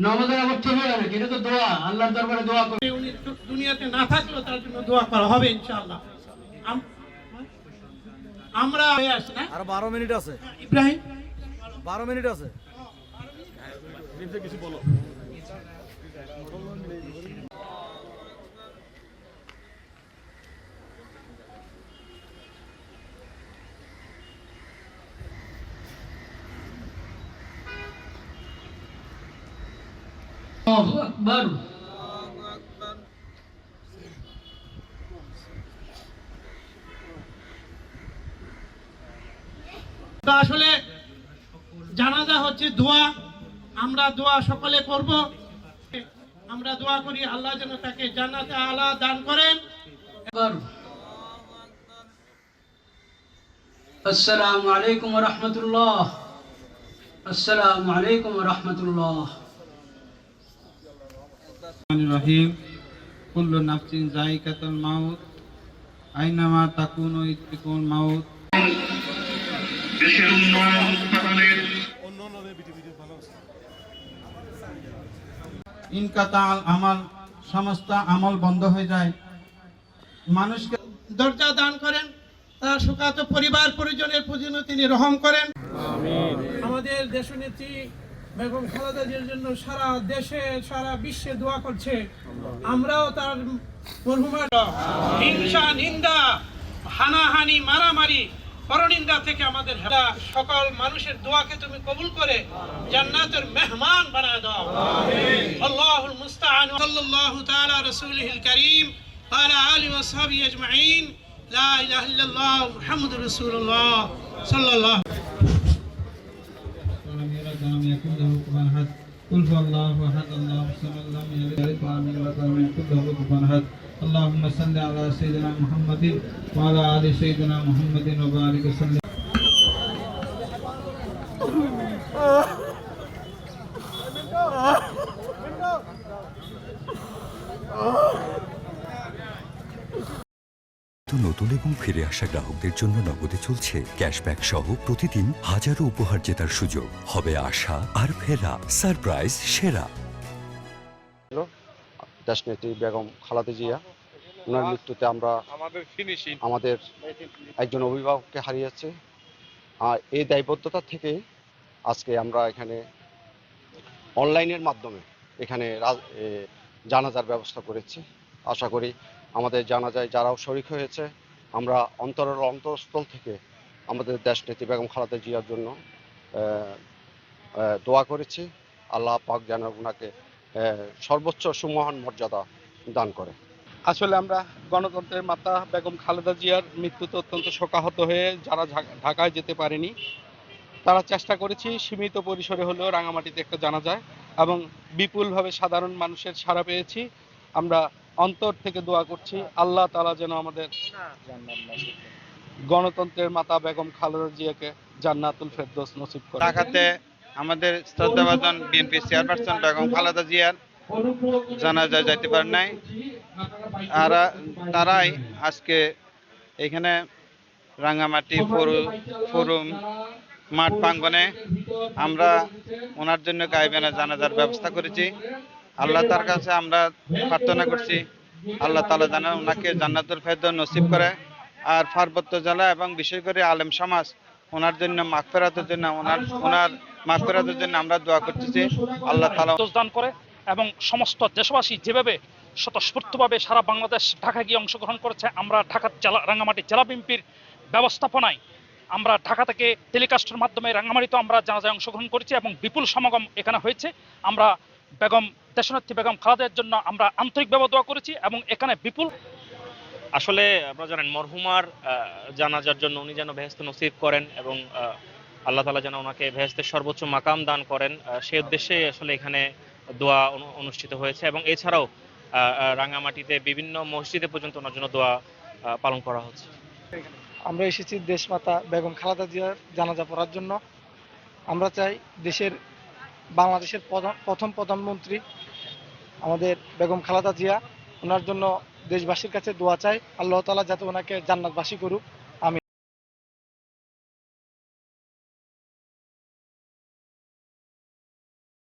নামাজের আবার ঠিক হয়ে গেল, এটা তো দোয়া, আল্লাহর দরবারে দোয়া করে। উনি দুনিয়াতে না থাকলেও তার জন্য দোয়া করা হবে ইনশাআল্লাহ। আমরা না আর 12 মিনিট আছে, ইব্রাহিম 12 মিনিট আছে। কিছু বলো। আল্লাহু আকবার। আসলে জানাজা হচ্ছে দোয়া, আমরা দোয়া সকলে করব। আমরা দোয়া করি আল্লাহ যেন তাকে জান্নাতে আলা দান করেন। আসসালামু আলাইকুম ওয়া রাহমাতুল্লাহ। আসসালামু আলাইকুম ওয়া রাহমাতুল্লাহ। রহিম কুল্লু নাফসিন যায়িকাতুল মাউত আইনামা তাকুনু ইদরিকুল মাউত। দেশের উন্নয়ন উৎপাদনের ইনকাতাল আমাল, সমস্ত আমল বন্ধ হয়ে যায়। মানুষকে দরজা দান করেন, তার শোকাত পরিবার পরিজনের প্রয়োজনে তিনি রহম করেন। আমাদের দেশনেত্রী বেগম খালেদা জিয়ার জন্য সারা দেশে সারা বিশ্বে দোয়া করছে। আমরাও তার মরহুমার হিংসা, নিন্দা, হানাহানি, মারামারি, পরনিন্দা থেকে আমাদের সকল মানুষের দোয়াকে তুমি কবুল করে জান্নাতের মেহমান বানায় দাও। আল্লাহুল মুস্তাআন। সাল্লাল্লাহু তাআলা রাসূলিহিল কারীম ওয়া আলা আলিহি ওয়া সাহবিহি আজমাইন। লা ইলাহা ইল্লাল্লাহ মুহাম্মাদুর রাসূলুল্লাহ সাল্লাল্লাহু لم يكن له كفوا أحد قل هو الله أحد الله الصمد لم يلد ولم يولد ولم يكن له كفوا أحد اللهم صل على سيدنا محمد وعلى آل سيدنا محمد وبارك وسلم. নতুন এবং ফিরে আসা গ্রাহকদের জন্য নগদে চলছে ক্যাশব্যাক সহ প্রতিদিন হাজারো উপহার জেতার সুযোগ। হবে আশা আর ফেরা, সারপ্রাইজ সেরা। দেশনেত্রী বেগম খালেদা জিয়া, ওনার মৃত্যুতে আমরা আমাদের একজন অভিভাবককে হারিয়েছি। আর এই দায়বদ্ধতা থেকে আজকে আমরা এখানে অনলাইনের মাধ্যমে এখানে জানাজার ব্যবস্থা করেছি। আশা করি আমাদের জানাজায় যারাও শরিক হয়েছে, আমরা অন্তরস্থল থেকে আমাদের দেশনেত্রী বেগম খালেদা জিয়ার জন্য দোয়া করেছি। আল্লাহ পাক যেন ওনাকে সর্বোচ্চ সুমহান মর্যাদা দান করে। আসলে আমরা গণতন্ত্রের মাতা বেগম খালেদা জিয়ার মৃত্যুতে অত্যন্ত শোকাহত হয়ে যারা ঢাকায় যেতে পারেনি, তারা চেষ্টা করেছি সীমিত পরিসরে হলেও রাঙামাটিতে একটা জানাজায়, এবং বিপুলভাবে সাধারণ মানুষের সাড়া পেয়েছি। আমরা অন্তর থেকে দোয়া করছি আল্লাহ তাআলা যেন আমাদের গণতন্ত্রের মাতা বেগম খালেদা জিয়াকে জান্নাতুল ফেরদৌস নসিব করে। ঢাকাতে আমাদের শ্রদ্ধাভাজন বিএনপি চেয়ারপারসন বেগম খালেদা জিয়ার জানাজা যাইতে পারে নাই। আর তারাই আজকে এখানে রাঙ্গামাটি ফোরাম মাঠ প্রাঙ্গনে আমরা ওনার জন্য গাইবেনা জানাজার ব্যবস্থা করেছি। আল্লাহ তার কাছে আমরা প্রার্থনা করছি আল্লাহ তাআলা যেন ওনাকে জান্নাতুল ফেরদৌস নসিব করে। আর পার্বত্য জেলা এবং বিশেষ করে আলেম সমাজ ওনার জন্য মাগফিরাতের জন্য ওনার মাগফিরাতের জন্য আমরা দোয়া করতেছি। আল্লাহ তাআলা দান করে এবং সমস্ত দেশবাসী যেভাবে স্বতঃস্ফূর্তভাবে সারা বাংলাদেশ ঢাকা গিয়ে অংশগ্রহণ করেছে, আমরা ঢাকা জেলা রাঙ্গামাটি জেলা বিএনপির ব্যবস্থাপনায় আমরা ঢাকা থেকে টেলিকাস্টের মাধ্যমে রাঙ্গামাটিতে আমরা জানাজায় অংশগ্রহণ করেছি এবং বিপুল সমাগম এখানে হয়েছে। আমরা বেগম দেশনেত্রী বেগম খালেদার জন্য আমরা আন্তরিকভাবে দোয়া করেছি এবং এখানে বিপুল। আসলে আপনারা জানেন মরহুমার জানাজার জন্য উনি যেন বেহেশত নসিব করেন এবং আল্লাহ তাআলা যেন ওনাকে বেহেশতের সর্বোচ্চ মাকাম দান করেন, সেই উদ্দেশ্যে আসলে এখানে দোয়া অনুষ্ঠিত হয়েছে। এবং এছাড়াও রাঙ্গামাটিতে বিভিন্ন মসজিদে পর্যন্ত ওনার জন্য দোয়া পালন করা হচ্ছে। আমরা এসেছি দেশমাতা বেগম খালেদা জিয়ার জানাজা পড়ার জন্য। আমরা চাই বাংলাদেশের প্রথম প্রধানমন্ত্রী আমাদের বেগম খালেদা জিয়া, ওনার জন্য দেশবাসীর কাছে দোয়া চাই আল্লাহ তাআলা যাতে ওনাকে জান্নাতবাসী করুক।